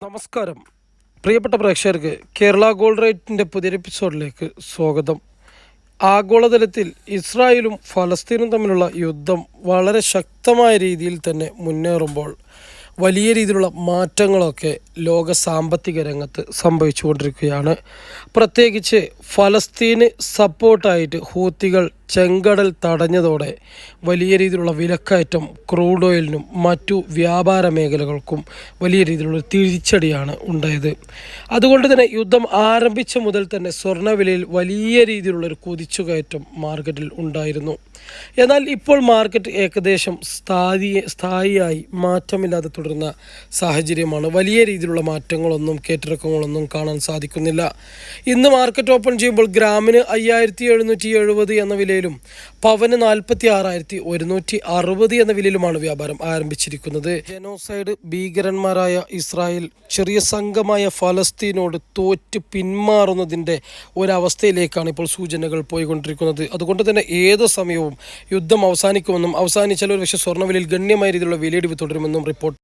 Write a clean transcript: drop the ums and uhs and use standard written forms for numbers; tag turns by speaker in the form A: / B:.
A: നമസ്കാരം പ്രിയപ്പെട്ട പ്രേക്ഷകർക്ക് കേരള ഗോൾഡ് റേറ്റിൻ്റെ പുതിയൊരു എപ്പിസോഡിലേക്ക് സ്വാഗതം. ആഗോളതലത്തിൽ ഇസ്രായേലും ഫലസ്തീനും തമ്മിലുള്ള യുദ്ധം വളരെ ശക്തമായ രീതിയിൽ തന്നെ മുന്നേറുമ്പോൾ വലിയ രീതിയിലുള്ള മാറ്റങ്ങളൊക്കെ ലോക സാമ്പത്തിക രംഗത്ത് സംഭവിച്ചുകൊണ്ടിരിക്കുകയാണ്. പ്രത്യേകിച്ച് ഫലസ്തീന് സപ്പോർട്ടായിട്ട് ഹൂത്തികൾ ചെങ്കടൽ തടഞ്ഞതോടെ വലിയ രീതിയിലുള്ള വിലക്കയറ്റം ക്രൂഡ് ഓയിലിനും മറ്റു വ്യാപാര മേഖലകൾക്കും വലിയ രീതിയിലുള്ള തിരിച്ചടിയാണ് ഉണ്ടായത്. അതുകൊണ്ട് തന്നെ യുദ്ധം ആരംഭിച്ച മുതൽ തന്നെ സ്വർണ്ണവിലയിൽ വലിയ രീതിയിലുള്ളൊരു കുതിച്ചുകയറ്റം മാർക്കറ്റിൽ ഉണ്ടായിരുന്നു. എന്നാൽ ഇപ്പോൾ മാർക്കറ്റ് ഏകദേശം സ്ഥായിയായി മാറ്റമില്ലാതെ തുടരുന്ന സാഹചര്യമാണ്. വലിയ രീതിയിലുള്ള മാറ്റങ്ങളൊന്നും കയറ്റിറക്കങ്ങളൊന്നും കാണാൻ സാധിക്കുന്നില്ല. ഇന്ന് മാർക്കറ്റ് ഓപ്പൺ ചെയ്യുമ്പോൾ ഗ്രാമിന് 5770 എന്ന വിലയിലും പവന് 46,160 എന്ന വിലയിലുമാണ് വ്യാപാരം ആരംഭിച്ചിരിക്കുന്നത്. ജനോസൈഡ് ഭീകരന്മാരായ ഇസ്രായേൽ ചെറിയ സംഘമായ ഫലസ്തീനോട് തോറ്റ് പിന്മാറുന്നതിൻ്റെ ഒരവസ്ഥയിലേക്കാണ് ഇപ്പോൾ സൂചനകൾ പോയിക്കൊണ്ടിരിക്കുന്നത്. അതുകൊണ്ട് തന്നെ ഏത് സമയവും യുദ്ധം അവസാനിക്കുമെന്നും അവസാനിച്ചാൽ ഒരു പക്ഷേ സ്വർണ്ണവിലയിൽ ഗണ്യമായ രീതിയിലുള്ള വിലയിടിവ് തുടരുമെന്നും റിപ്പോർട്ട്